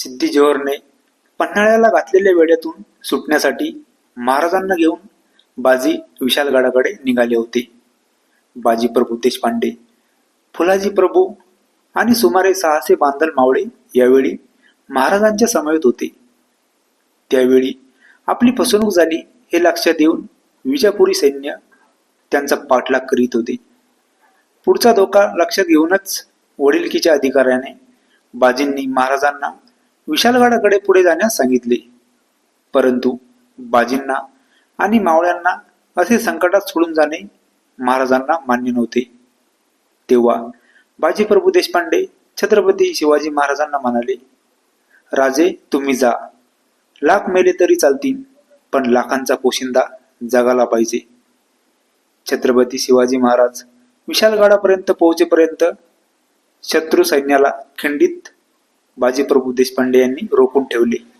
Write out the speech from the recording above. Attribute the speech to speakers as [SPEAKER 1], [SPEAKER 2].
[SPEAKER 1] सिद्धी जोहरने पन्हाळ्याला घातलेल्या वेड्यातून सुटण्यासाठी महाराजांना घेऊन बाजी विशाळगडाकडे निघाले होते. बाजी प्रभू देशपांडे, फुलाजी प्रभू आणि सुमारे 600 बांधल मावळे यावेळी महाराजांच्या समवेत होते. त्यावेळी आपली फसवणूक झाली हे लक्षात येऊन विजापुरी सैन्य त्यांचा पाठलाग करीत होते. पुढचा धोका लक्षात घेऊनच वडिलकीच्या अधिकाऱ्याने बाजींनी महाराजांना विशाळगडाकडे पुढे जाण्यास सांगितले. परंतु बाजींना आणि मावळ्यांना असे संकटात सोडून जाणे महाराजांना मान्य नव्हते. तेव्हा बाजी प्रभू देशपांडे छत्रपती शिवाजी महाराजांना म्हणाले, राजे तुम्ही जा, लाख मेले तरी चालतील, पण लाखांचा पोशिंदा जगाला पाहिजे. छत्रपती शिवाजी महाराज विशाळगडापर्यंत पोहोचेपर्यंत शत्रू सैन्याला खंडित बाजी प्रभू देशपांडे यांनी रोखून ठेवले.